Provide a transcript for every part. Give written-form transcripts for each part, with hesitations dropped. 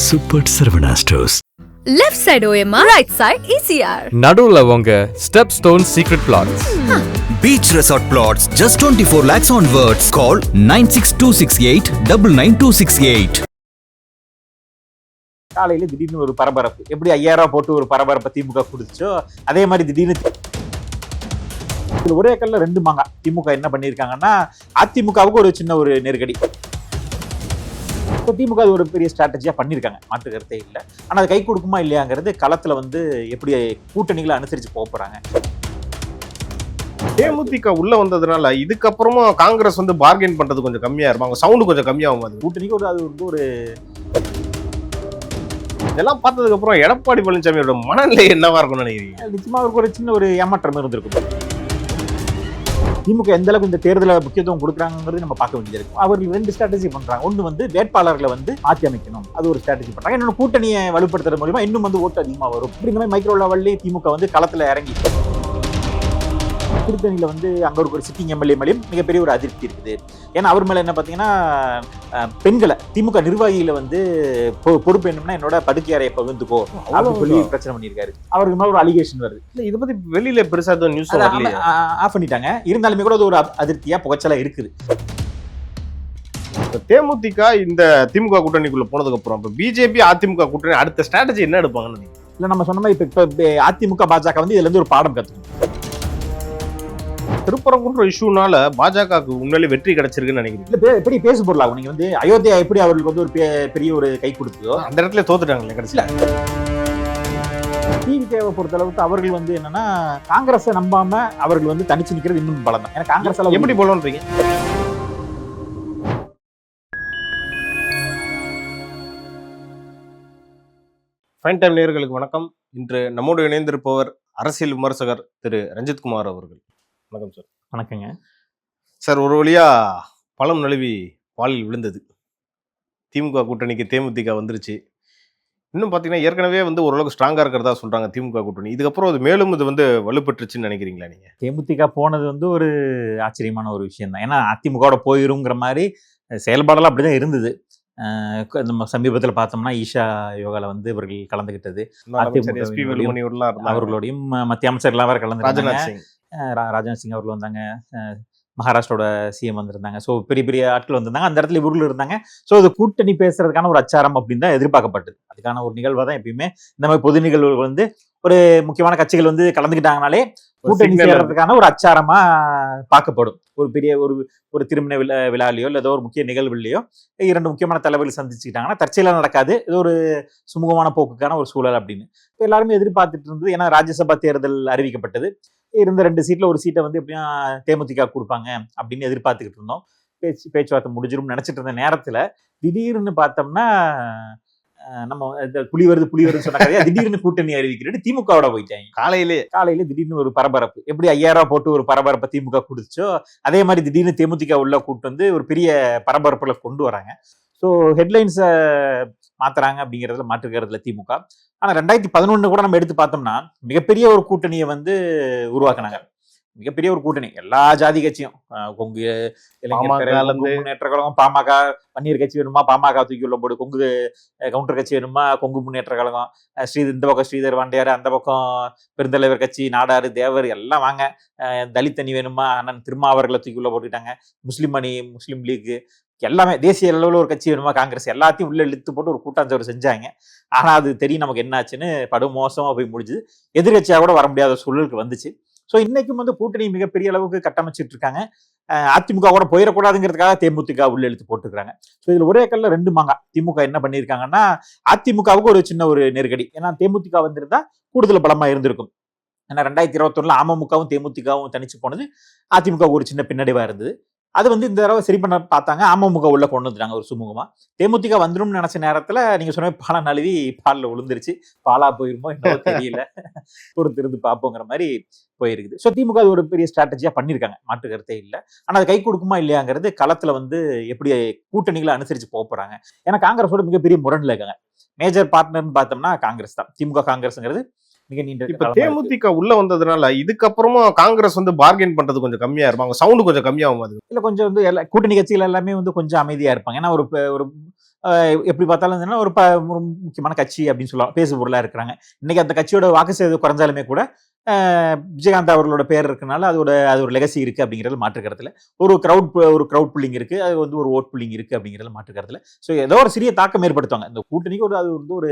Super Sarvana Stores. Left side OMR, right side ECR. நடுவுல உங்க Stepstone Secret Plots. Beach Resort Plots just 24 lakhs onwards. Call 96268 99268. காலையில திடீர்னு ஒரு பரபரப்பு. எப்படி 5000 போட்டு ஒரு பரபரப்பை திமுக கொடுத்துச்சோ அதே மாதிரி திடீர்னு ஒரே கல்ல ரெண்டு மாங்கா. திமுக என்ன பண்ணிருக்காங்கன்னா அதிமுகவுக்கு ஒரு சின்ன ஒரு நெருக்கடி. திமுக அது ஒரு பெரிய ஸ்ட்ராட்டஜியா பண்ணிருக்காங்க, மாற்று கருத்தே இல்லை. ஆனா அது கை கொடுக்குமா இல்லையாங்கிறது களத்துல எப்படி கூட்டணிகளை அனுசரிச்சு போறாங்க. தேமுதிக உள்ள வந்ததுனால இதுக்கப்புறமா காங்கிரஸ் பார்கெயின் பண்றது கொஞ்சம் கம்மியா இருக்கும், அவங்க சவுண்ட் கொஞ்சம் கம்மியாகும். அது கூட்டணிக்கு அது ஒரு இதெல்லாம் பார்த்ததுக்கு அப்புறம் எடப்பாடி பழனிசாமியோட மனநிலை என்னவா இருக்கும்னு நினைக்கிறீங்க? நிச்சயமா அவருக்கு ஒரு சின்ன ஒரு ஏமாற்றம் இருந்திருக்கும். திமுக எந்த அளவுக்கு இந்த தேர்தலை முக்கியத்துவம் கொடுக்குறாங்கிறது நம்ம பார்க்க வேண்டியது இருக்கும். அவர்கள் ரெண்டு ஸ்ட்ராட்டஜி பண்றாங்க. ஒன்று வேட்பாளர்களை மாற்றி அமைக்கணும், அது ஒரு ஸ்ட்ராட்டஜி பண்றாங்க. இன்னொன்று கூட்டணியை வலுப்படுத்துறது மூலமா இன்னும் ஓட்டு அதிகமாக வரும். அப்படிங்கிற மாதிரி மைக்ரோ லெவல்லே திமுக களத்துல இறங்கி கூட்டணியில அங்க ஒரு சிட்டிங் எம்எல்ஏ மேலேயும் மிகப்பெரிய ஒரு அதிருப்தி இருக்குது. ஏன்னா அவர் மேல என்ன பாத்தீங்கன்னா பெண்களை திமுக நிர்வாகிகளை பொறுப்பு என்னன்னா என்னோட படுக்கை அறையை பகிர்ந்துக்கோ அப்படின்னு சொல்லி பிரச்சனை பண்ணியிருக்காரு. அவருக்கு மேல ஒரு அலிகேஷன் வருது. இதை பத்தி வெளியில பெருசா நியூஸ் ஆஃப் பண்ணிட்டாங்க. இருந்தாலுமே கூட அது ஒரு அதிருப்தியா புகைச்சலா இருக்குது. தேமுதிக இந்த திமுக கூட்டணிக்குள்ள போனதுக்கு அப்புறம் பிஜேபி அதிமுக கூட்டணி அடுத்த ஸ்ட்ராட்டஜி என்ன எடுப்பாங்கன்னு இல்ல நம்ம சொன்ன மாதிரி இப்ப அதிமுக பாஜக இதுல இருந்து ஒரு பாடம் கத்துக்கணும். திருப்பரங்குன்ற இஷ்யூனால பாஜகவுக்கு உண்மையிலே வெற்றி கிடைச்சிருக்குன்னு நினைக்கிறீங்க? எப்படி பேசு பொருளாகும். நீங்க அயோத்தியா எப்படி அவர்களுக்கு ஒரு பெரிய ஒரு கை கொடுத்ததோ அந்த இடத்துல தோத்துட்டாங்களே கடைசியில. டிவிகேவை பொறுத்த அளவுக்கு அவர்கள் என்னன்னா காங்கிரஸை நம்பாம அவர்கள் தனிச்சு நிக்கிறது இன்னும் பலம் தான். ஏன்னா காங்கிரஸ் எப்படி போலன்றீங்க? ஃபைன் டைம் நேயர்களுக்கு வணக்கம். இன்று நம்மோடு இணைந்திருப்பவர் அரசியல் விமர்சகர் திரு ரஞ்சித்குமார் அவர்கள். வணக்கம் சார். வணக்கங்க சார். ஒரு வழியா பழம் நழுவி பாலில் விழுந்தது. திமுக கூட்டணிக்கு தேமுதிக வந்துருச்சு. இன்னும் பார்த்தீங்கன்னா ஏற்கனவே ஓரளவுக்கு ஸ்ட்ராங்கா இருக்கிறதா சொல்றாங்க திமுக கூட்டணி. இதுக்கப்புறம் அது மேலும் இது வலுப்பெற்றுச்சுன்னு நினைக்கிறீங்களா நீங்க? தேமுதிக போனது ஒரு ஆச்சரியமான ஒரு விஷயம் தான். ஏன்னா அதிமுக போயிருங்கிற மாதிரி செயல்பாடெல்லாம் அப்படிதான் இருந்தது. நம்ம சமீபத்தில் பார்த்தோம்னா ஈஷா யோகால இவர்கள் கலந்துகிட்டது. அவர்களோடையும் மத்திய அமைச்சர்லாம் வேற கலந்து, ராஜ்நாத் சிங் அவர்கள் வந்தாங்க, மகாராஷ்டிரோட சிஎம் வந்திருந்தாங்க. ஸோ பெரிய பெரிய ஆட்கள் வந்திருந்தாங்க. அந்த இடத்துல இவர்கள் இருந்தாங்க. ஸோ அது கூட்டணி பேசுறதுக்கான ஒரு அச்சாரம் அப்படின்னு தான் எதிர்பார்க்கப்பட்டது. அதுக்கான ஒரு நிகழ்வாக தான் எப்பயுமே இந்த மாதிரி பொது நிகழ்வுகள் ஒரு முக்கியமான கட்சிகள் கலந்துக்கிட்டாங்கனாலே கூட்டணி சேர்றதுக்கான ஒரு அச்சாரமா பார்க்கப்படும். ஒரு பெரிய ஒரு திருமண விழாலையோ இல்லை ஏதோ ஒரு முக்கிய நிகழ்வுலையோ இரண்டு முக்கியமான தலைவர்கள் சந்திச்சுக்கிட்டாங்கன்னா தற்செயலாக நடக்காது. ஏதோ ஒரு சுமூகமான போக்குக்கான ஒரு சூழல் அப்படின்னு இப்போ எல்லாருமே எதிர்பார்த்துட்டு இருந்தது. ஏன்னா ராஜ்யசபா தேர்தல் அறிவிக்கப்பட்டது. இருந்த 2 சீட்ல ஒரு சீட்டை எப்படியும் தேமுதிக கொடுப்பாங்க அப்படின்னு எதிர்பார்த்துக்கிட்டு இருந்தோம். பேச்சுவார்த்தை முடிஞ்சிரும் நினைச்சிட்டு இருந்த நேரத்துல திடீர்னு பார்த்தோம்னா நம்ம புலி வருது சொன்ன கதையா திடீர்னு கூட்டணி அறிவிக்கிறது திமுகவோட போயிட்டாங்க. காலையில திடீர்னு ஒரு பரபரப்பு. எப்படி 5000 போட்டு ஒரு பரபரப்பை திமுக கொடுத்துச்சோ அதே மாதிரி திடீர்னு தேமுதிக உள்ள கூட்டு ஒரு பெரிய பரபரப்புல கொண்டு வராங்க. ஸோ ஹெட்லைன்ஸை மாத்துறாங்க அப்படிங்கிறதுல மாற்றுக்கிறதுல திமுக. ஆனா 2011 கூட நம்ம எடுத்து பார்த்தோம்னா மிகப்பெரிய ஒரு கூட்டணியை உருவாக்குனாங்க. மிகப்பெரிய ஒரு கூட்டணி, எல்லா ஜாதி கட்சியும், கொங்கு முன்னேற்ற கழகம், பாமக, பன்னீர் கட்சி வேணுமா பாமக தூக்கி உள்ள போடு, கொங்கு கவுண்டர் கட்சி வேணுமா கொங்கு முன்னேற்ற கழகம், இந்த பக்கம் ஸ்ரீதர் வாண்டியார், அந்த பக்கம் பெருந்தலைவர் கட்சி, நாடாறு, தேவர் எல்லாம் வாங்க, தலித் அணி வேணுமா அண்ணன் திருமாவர்களை தூக்கி உள்ள போட்டுக்கிட்டாங்க, முஸ்லீம் அணி, முஸ்லீம் லீக் எல்லாமே, தேசிய அளவில் ஒரு கட்சி வேணுமா காங்கிரஸ், எல்லாத்தையும் உள்ள இழுத்து போட்டு ஒரு கூட்டாஞ்சோறு செஞ்சாங்க. ஆனா அது தெரியும் நமக்கு என்ன ஆச்சுன்னு. படு மோசமா போய் முடிஞ்சுது. எதிர்கட்சியாக கூட வர முடியாத சூழலுக்கு வந்துச்சு. ஸோ இன்னைக்கும் கூட்டணி மிகப்பெரிய அளவுக்கு கட்டமைச்சிட்டு இருக்காங்க. அதிமுக கூட போயிடக்கூடாதுங்கிறதுக்காக தேமுதிக உள்ள இழுத்து போட்டுருக்காங்க. ஸோ இதுல ஒரே கல்ல ரெண்டு மாங்கா. திமுக என்ன பண்ணியிருக்காங்கன்னா அதிமுகவுக்கு ஒரு சின்ன ஒரு நெருக்கடி. ஏன்னா தேமுதிக வந்திருந்தா கூடுதல் பலமா இருந்திருக்கும். ஏன்னா 2021 அமமுகவும் தேமுதிகவும் தனிச்சு போனது அதிமுக ஒரு சின்ன பின்னடைவா இருந்தது. அது இந்த தடவை சரி பண்ண பார்த்தாங்க. அமமுக உள்ள கொண்டு வந்துட்டாங்க ஒரு சுமூகமா. தேமுதிக வந்துடும் நினைச்ச நேரத்துல நீங்க சொன்ன பாலம் நழுவி பாலில் விழுந்துருச்சு. பாலா போயிருமோ என்னவோ தெரியல, பொறுத்திருந்து பார்ப்போங்கிற மாதிரி போயிருக்குது. ஸோ திமுக அது ஒரு பெரிய ஸ்ட்ராட்டஜியா பண்ணிருக்காங்க, மாற்று கருத்தே இல்லை. ஆனா அது கை கொடுக்குமா இல்லையாங்கிறது களத்துல எப்படி கூட்டணிகளை அனுசரிச்சு போறாங்க. ஏன்னா காங்கிரஸோட மிகப்பெரிய முரண்ல இருக்காங்க. மேஜர் பார்ட்னர்னு பார்த்தோம்னா காங்கிரஸ் தான். திமுக காங்கிரஸ்ங்கிறது மிக நீண்ட. இப்ப தேமுதிக உள்ள வந்ததுனால இதுக்கப்புறமா காங்கிரஸ் பார்கெயின் பண்றது கொஞ்சம் கம்மியா இருக்கும், அவங்க சவுண்ட் கொஞ்சம் கம்மியாகும். அது இல்ல கொஞ்சம் கூட்டணி கட்சிகள் எல்லாமே கொஞ்சம் அமைதியா இருப்பாங்க. ஏன்னா ஒரு எப்படி பார்த்தாலும் என்னன்னா ஒரு முக்கியமான கட்சி அப்படின்னு சொல்லலாம், பேசு பொருளா இருக்கிறாங்க. இன்னைக்கு அந்த கட்சியோட வாக்கு சதவீதம் குறைஞ்சாலுமே கூட விஜயகாந்த் அவர்களோட பேர் இருக்கனால அது ஒரு லெகசி இருக்கு அப்படிங்கிறது மாற்றுக்கிறதுல, ஒரு கிரவுட் புல்லிங் இருக்கு, அது வந்து ஒரு ஓட் புல்லிங் இருக்கு அப்படிங்கிறது மாற்றுக்கிறதுல. ஸோ ஏதோ ஒரு சிறிய தாக்கம் ஏற்படுத்துவாங்க இந்த கூட்டணிக்கு. அது வந்து ஒரு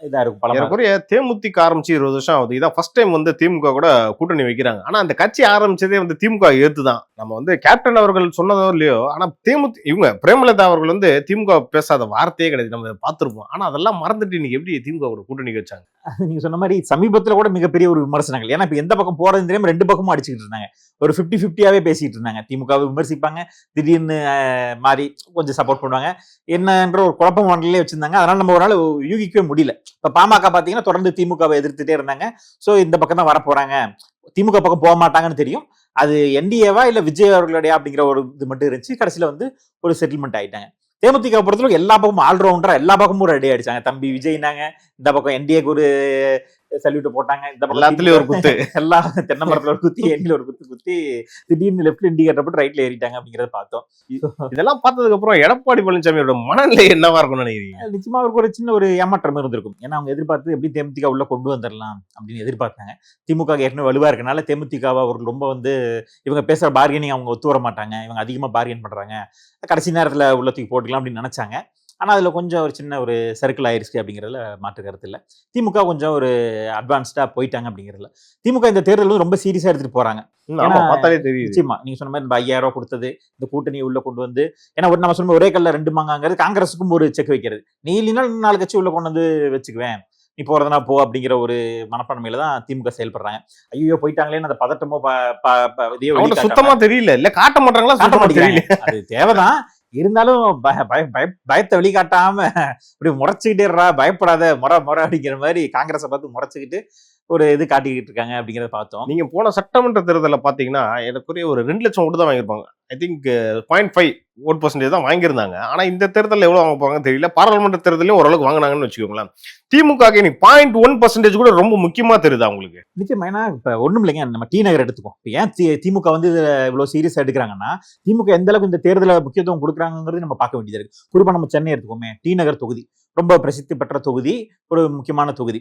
இதா இருக்கும். ஏறக்குறைய தேமுதிக ஆரம்பிச்சு 20 வருஷம் ஆகுது. இதான் ஃபர்ஸ்ட் டைம் வந்து திமுக கூட கூட்டணி வைக்கிறாங்க. ஆனா அந்த கட்சி ஆரம்பிச்சதே வந்து திமுக எதிர்த்துதான். நம்ம வந்து கேப்டன் அவர்கள் சொன்னதோ இல்லையோ, ஆனா இவங்க பிரேமலதா அவர்கள் வந்து திமுக பேசாத வார்த்தையே கிடையாது, நம்ம பார்த்திருப்போம். ஆனா அதெல்லாம் மறந்துட்டு இன்னைக்கு எப்படி திமுக கூட கூட்டணி வச்சாங்க? நீங்க சொன்ன மாதிரி சமீபத்துல கூட மிகப்பெரிய ஒரு விமர்சனங்கள். ஏன்னா இப்ப எந்த பக்கம் போறது தெரியாம ரெண்டு பக்கமும் அடிச்சுக்கிட்டு இருந்தாங்க. ஒரு 50-50யாவே பேசிட்டு இருந்தாங்க. திமுகவை விமர்சிப்பாங்க, திடீர்னு மாறி கொஞ்சம் சப்போர்ட் பண்ணுவாங்க. என்னன்ற ஒரு குழப்பம் மண்டலே வச்சிருந்தாங்க. அதனால நம்ம ஒரு நாள் யூகிக்கவே முடியல. இப்ப பாமக பாத்தீங்கன்னா தொடர்ந்து திமுகவை எதிர்த்துட்டே இருந்தாங்க. சோ இந்த பக்கம் தான் வரப்போறாங்க, திமுக பக்கம் போக மாட்டாங்கன்னு தெரியும். அது என்டிஏவா இல்ல விஜய் அவர்களுடைய அப்படிங்கிற ஒரு இது மட்டும் இருந்துச்சு. கடைசியில வந்து ஒரு செட்டில்மெண்ட் ஆயிட்டாங்க. தேமுதிக பொறுத்தவரைக்கும் எல்லா பக்கமும் ஆல்ரவுண்டரா எல்லா பக்கமும் ரெடி அடிச்சாங்க. தம்பி விஜய்னாங்க, இந்த பக்கம் என்டிஏக்கு ஒரு சல்யூட் போட்டாங்க, இந்த பக்கம் எல்லாத்துலயும் ஒரு குத்து, எல்லா தென்னை மரத்துல ஒரு குத்தி, எண்ணில ஒரு குத்தி திடீர்னு லெப்ட்ல இண்டிகேட்டர் போட்டு ரைட்ல ஏறிட்டாங்க அப்படிங்கறத பார்த்தோம். இதெல்லாம் பார்த்ததுக்கு அப்புறம் எடப்பாடி பழனிசாமியோட மனநிலை என்னவா இருக்கும்னு நினைக்கிறீங்க? நிச்சயமா அவருக்கு ஒரு சின்ன ஒரு ஏமாற்றம் இருந்திருக்கும். ஏன்னா அவங்க எதிர்பார்த்து எப்படி தேமுதிக உள்ள கொண்டு வந்துடலாம் அப்படின்னு எதிர்பார்த்தாங்க. திமுக ஏற்கனவே வலுவா இருக்கனால தேமுதிகவை அவர்கள் ரொம்ப வந்து இவங்க பேசுற பார்கெனிங் அவங்க ஒத்து வர மாட்டாங்க, இவங்க அதிகமா பார்கென் பண்றாங்க, கடைசி நேரத்துல உள்ள தூக்கி போட்டுக்கலாம் அப்படின்னு நினைச்சாங்க. ஆனா அதுல கொஞ்சம் ஒரு சின்ன ஒரு சர்க்கிள் ஆயிருச்சு அப்படிங்கறதுல மாற்று கருத்து இல்ல. திமுக கொஞ்சம் ஒரு அட்வான்ஸ்டா போயிட்டாங்க அப்படிங்கறதுல. திமுக இந்த தேர்தல் வந்து ரொம்ப சீரியஸா எடுத்துட்டு போறாங்க. பார்த்தாலே தெரியுது. நிச்சயமா நீங்க சொன்ன மாதிரி 5000 ரூபாய் கொடுத்தது, இந்த கூட்டணியை உள்ள கொண்டு வந்து, ஏன்னா ஒரு நம்ம சொன்ன ஒரே கல்ல 2 மாங்காங்கிறது காங்கிரஸுக்கும் ஒரு செக் வைக்கிறது. நீ இல்லைன்னா 4 கட்சி உள்ள கொண்டு வந்து வச்சுக்குவேன், நீ போறதுனா போ அப்படிங்கிற ஒரு மனப்பான்மையில தான் திமுக செயல்படுறாங்க. ஐயோ போயிட்டாங்களேன்னு அந்த பதட்டமோ சுத்தமா தெரியல, இல்ல காட்ட மாட்டாங்களா, சுத்தமா தெரியல. அது தேவைதான், இருந்தாலும் பயத்தை வெளிக்காட்டாம இப்படி முறைச்சுக்கிட்டேறா, பயப்படாத முறை அப்படிங்கிற மாதிரி காங்கிரஸை பார்த்து முறைச்சுக்கிட்டு ஒரு இது காட்டிக்கிட்டு இருக்காங்க அப்படிங்கறத பார்த்தோம். நீங்க போன சட்டமன்ற தேர்தலில் பாத்தீங்கன்னா எனக்குரிய ஒரு 2 லட்சம் ஓட்டு தான் வாங்கியிருப்பாங்க. ஐ திங்க் 0.5 ஓட் பர்சன்டேஜ் தான் வாங்கியிருந்தாங்க. ஆனா இந்த தேர்தலில் எவ்வளவு வாங்க போறாங்க தெரியல. பாராளுமன்ற தேர்தலையும் ஓரளவுக்கு வாங்கினாங்கன்னு வச்சுக்கோங்களேன். திமுக 0.1% கூட ரொம்ப முக்கியமா தெரியுது அவங்களுக்கு. நிச்சயமா, ஏன்னா இப்ப ஒண்ணும் இல்லைங்க, நம்ம டி நகர் எடுத்துக்கோம். ஏன் திமுக வந்து இவ்வளவு சீரியஸா எடுக்கிறாங்கன்னா, திமுக எந்த அளவுக்கு இந்த தேர்தல முக்கியத்துவம் கொடுக்குறாங்கிறது நம்ம பார்க்க வேண்டியது இருக்கு. குறிப்பா நம்ம சென்னை எடுத்துக்கோமே, டி நகர் தொகுதி ரொம்ப பிரசித்தி பெற்ற தொகுதி, ஒரு முக்கியமான தொகுதி.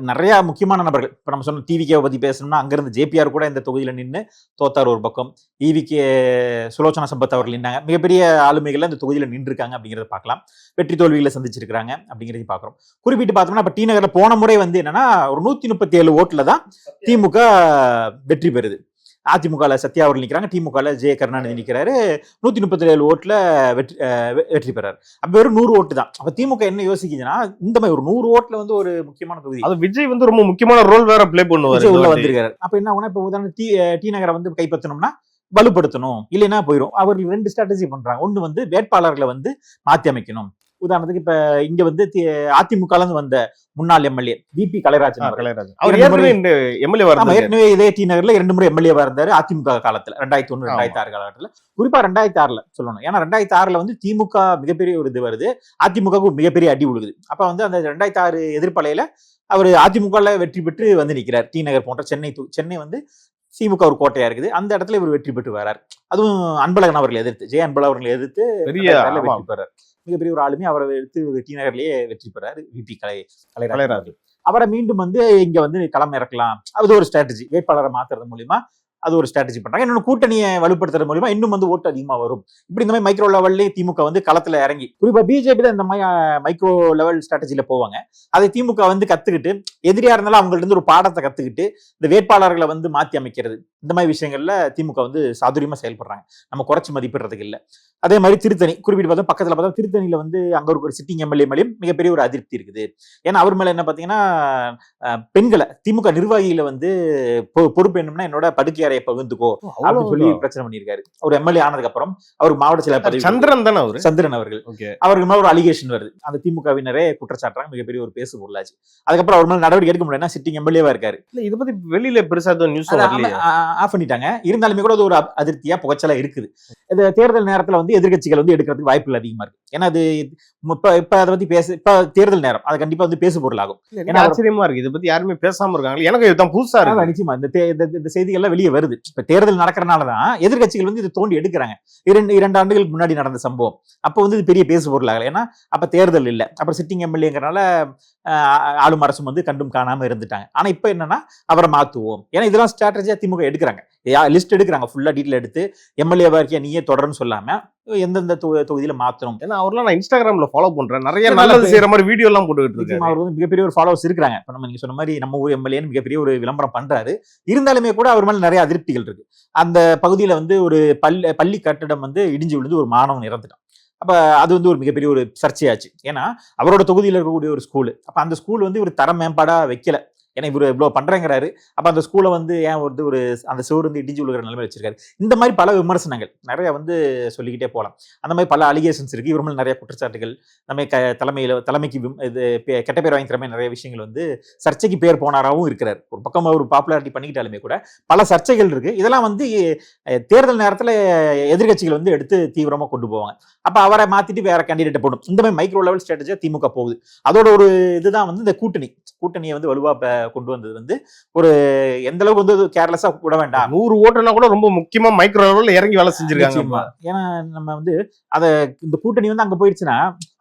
நிறைய முக்கியமான நபர்கள், இப்ப நம்ம சொன்ன டிவிகே பத்தி பேசணும்னா அங்கிருந்து ஜேபிஆர் கூட இந்த தொகுதியில நின்று தோத்தார் ஒரு பக்கம், ஈவிகே சுலோச்சனா சம்பத் அவர்கள் நின்னாங்க. மிகப்பெரிய ஆளுமைகள் இந்த தொகுதியில நின்று இருக்காங்க அப்படிங்கறத பார்க்கலாம். வெற்றி தோல்விகளை சந்திச்சிருக்காங்க அப்படிங்கறதையும் பார்க்கிறோம். குறிப்பிட்டு பார்த்தோம்னா இப்ப டி நகர்ல போன முறை வந்து என்னன்னா ஒரு 137 ஓட்டுல தான் திமுக வெற்றி பெறுது. அதிமுக சத்யா அவர்கள் நிற்கிறாங்க, திமுக ஜெய கருணாநிதி நிற்கிறாரு. 137 ஓட்டுல வெற்றி பெறாரு. அப்ப வெறும் 100 ஓட்டு தான். அப்ப திமுக என்ன யோசிக்குதுன்னா, இந்த மாதிரி ஒரு 100 ஓட்டுல வந்து ஒரு முக்கியமான தொகுதி, அது விஜய் வந்து ரொம்ப முக்கியமான ரோல் வேற பிளே பண்ணுவாரு, உள்ள வந்திருக்காரு. அப்ப என்ன ஆகுனா, இப்ப உதாரணம் டி நகரை வந்து கைப்பற்றணும்னா வலுப்படுத்தணும், இல்லைன்னா போயிடும். அவர்கள் 2 ஸ்ட்ராட்டஜி பண்றாங்க. ஒண்ணு வந்து வேட்பாளர்களை வந்து மாற்றி அமைக்கணும். உதாரணத்துக்கு இப்ப இங்க வந்து அதிமுக வந்த முன்னாள் எம்எல்ஏ பிபி கலைராஜன் அவர் ஏற்கனவே இதே டி நகர்ல 2 முறை எம்எல்ஏவா இருந்தாரு அதிமுக காலத்துல, 2001 2006 காலகட்டத்துல. குறிப்பா 2006 சொல்லணும். ஏன்னா 2006 வந்து திமுக மிகப்பெரிய ஒரு இது வருது, அதிமுக மிகப்பெரிய அடி விழுகுது. அப்ப வந்து அந்த 2006 எதிர்ப்பலையில அவர் அதிமுக வெற்றி பெற்று வந்து நிற்கிறார். டி நகர் போன்ற சென்னை வந்து திமுக ஒரு கோட்டையா இருக்குது, அந்த இடத்துல இவர் வெற்றி பெற்று வரார். அதுவும் அன்பழகன் அவர்களை எதிர்த்து, ஜெய அன்பழகன் அவர்களை எதிர்த்து வெற்றி பெறார். மிகப்பெரிய ஒரு ஆளுமை. அவரை எடுத்து டி நகர்லயே வெற்றி பெறாரு விபி கலைராஜன். அவரை மீண்டும் வந்து இங்க வந்து களம் இறக்கலாம், அது ஒரு ஸ்ட்ராட்டஜி. வேட்பாளரை மாத்துறது மூலியமா அது ஒரு ஸ்ட்ராட்டஜி பண்றாங்க. இன்னொன்று கூட்டணியை வலுப்படுத்துறது மூலியமா இன்னும் வந்து ஓட்டு அதிகமா வரும். இப்படி இந்த மாதிரி மைக்ரோ லெவல்லே திமுக வந்து களத்துல இறங்கி, குறிப்பா பிஜேபி தான் இந்த மாதிரி மைக்ரோ லெவல் ஸ்ட்ராட்டஜில போவாங்க. அதை திமுக வந்து கத்துக்கிட்டு, எதிரியா இருந்தாலும் அவங்கள்ட்ட இருந்து ஒரு பாடத்தை கத்துக்கிட்டு இந்த வேட்பாளர்களை வந்து மாத்தி அமைக்கிறது, இந்த மாதிரி விஷயங்கள்ல திமுக வந்து சாதுரியமா செயல்படுறாங்க. நம்ம குறைச்சு மதிப்பிடுறதுக்கு இல்லை. அதே மாதிரி திருத்தணி குறிப்பிட்டு பார்த்தா, பக்கத்துல பார்த்தா திருத்தணியில வந்து அங்க ஒரு சிட்டிங் எம்எல்ஏ மேலேயும் மிகப்பெரிய ஒரு அதிருப்தி இருக்குது. ஏன்னா அவர் மேல என்ன பாத்தீங்கன்னா, பெண்களை திமுக நிர்வாகிகளை வந்து பொறுப்பு என்னன்னா என்னோட படுக்கை அறையை பகிர்ந்துக்கோ அப்படின்னு சொல்லி பிரச்சனை பண்ணியிருக்காரு. ஒரு எம்எல்ஏ ஆனதுக்கு அப்புறம் அவர் மாவட்ட செயலாளர் சந்திரன் அவர்கள் அவருக்கு மேல ஒரு அலிகேஷன் வருது. அந்த திமுகவினரே குற்றச்சாட்டுறாங்க, மிகப்பெரிய ஒரு பேசு பொருளாச்சு. அதுக்கப்புறம் அவர் மேல நடவடிக்கை எடுக்க முடியல, சிட்டிங் எம்எல்ஏவா இருக்காரு. இதை பத்தி வெளியில பெருசா நியூஸ் ஆஃப் பண்ணிட்டாங்க. இருந்தாலுமே கூட அது ஒரு அதிருப்தியா புகைச்சலா இருக்குது. இந்த தேர்தல் நேரத்துல வந்து எதிர்க்கட்சிகள் வந்து எடுக்கிறதுக்கு வாய்ப்புகள் அதிகமா இருக்கு. ஏன்னா அது இப்ப அதை பத்தி இப்ப தேர்தல் நேரம் அது கண்டிப்பா வந்து பேசு பொருளாகும். ஏன்னா ஆச்சரியமா இருக்கு, இதை பத்தி யாருமே பேசாம இருக்காங்க. எனக்கு இதுதான் புதுசா இருக்கு. நிச்சயமா இந்த செய்திகள்லாம் வெளியே வருது. இப்ப தேர்தல் நடக்கிறனாலதான் எதிர்க்கட்சிகள் வந்து இதை தோண்டி எடுக்கிறாங்க. 2 ஆண்டுகளுக்கு முன்னாடி நடந்த சம்பவம் அப்ப வந்து இது பெரிய பேசு பொருளாகல. ஏன்னா அப்ப தேர்தல் இல்லை, அப்புறம் சிட்டிங் எம்எல்ஏங்கிறனால ஆளும் அரசும் வந்து கண்டும் காணாம இருந்துட்டாங்க. ஆனா இப்ப என்னன்னா அவரை மாத்துவோம், ஏன்னா இதெல்லாம் ஸ்ட்ராட்டஜியா திமுக எடுக்கிறாங்க, லிஸ்ட் எடுக்கிறாங்க, ஃபுல்லா டீட்டெயில் எடுத்து எம்எல்ஏவா இருக்கியா நீயே தொடர்ன்னு சொல்லாம எந்தெந்த தொகுதியில மாத்தணும். ஏன்னா அவர்லாம் நான் இன்ஸ்டாகிராம்ல ஃபாலோ பண்றேன், நிறைய நல்லது செய்யற மாதிரி வீடியோ எல்லாம் போட்டுக்கிட்டு இருக்காரு. அவர் வந்து மிகப்பெரிய ஒரு ஃபாலோவர்ஸ் இருக்காங்க. இப்ப நம்ம நீங்க சொன்ன மாதிரி நம்ம ஊர் எம்எல்ஏ மிகப்பெரிய ஒரு விளம்பரம் பண்றாரு. இருந்தாலுமே கூட அவர் மேல நிறைய அதிருப்திகள் இருக்கு. அந்த பகுதியில வந்து ஒரு பள்ளி கட்டிடம் வந்து இடிஞ்சு விழுந்து ஒரு மாணவன் இறந்துட்டான். அப்ப அது வந்து ஒரு மிகப்பெரிய ஒரு சர்ச்சையாச்சு. ஏன்னா அவரோட தொகுதியில இருக்கக்கூடிய ஒரு ஸ்கூல், அப்ப அந்த ஸ்கூல் வந்து ஒரு தர மேம்பாடா வைக்கல. ஏன்னா இவர் இவ்வளவு பண்றேங்கிறாரு, அப்ப அந்த ஸ்கூலை வந்து ஏன் வந்து அந்த சுவர் வந்து இடிஞ்சு விழுகிற நிலைமை வச்சிருக்காரு. இந்த மாதிரி பல விமர்சனங்கள் நிறைய வந்து சொல்லிக்கிட்டே போகலாம். அந்த மாதிரி பல அலிகேஷன்ஸ் இருக்கு. இவர் மேல நிறைய குற்றச்சாட்டுகள், நம்ம தலைமைக்கு இது கெட்ட பேர் வாங்கி தரமே நிறைய விஷயங்கள் வந்து சர்ச்சைக்கு பேர் போனாராவும் இருக்கிறார். ஒரு பக்கம் அவர் பாப்புலாரிட்டி பண்ணிக்கிட்டாலுமே கூட பல சர்ச்சைகள் இருக்கு. இதெல்லாம் வந்து தேர்தல் நேரத்துல எதிர்கட்சிகள் வந்து எடுத்து தீவிரமா கொண்டு போவாங்க. அப்ப அவரை மாத்திட்டு வேற கேண்டிடேட் போடும். இந்த மாதிரி மைக்ரோ லெவல் ஸ்ட்ராட்டஜியா திமுக போகுது. அதோட ஒரு இதுதான் வந்து இந்த கூட்டணியை வந்து வலுவா கொண்டு வந்தது வந்து ஒரு எந்த அளவுக்கு வந்து கேர்லெஸ்ஸா விட வேண்டாம். 100 ஓட்டுனா கூட ரொம்ப முக்கியமா மைக்ரோ லெவல்ல இறங்கி வேலை செஞ்சிருக்காங்க. ஏன்னா நம்ம வந்து இந்த கூட்டணி வந்து அங்க போயிடுச்சுன்னா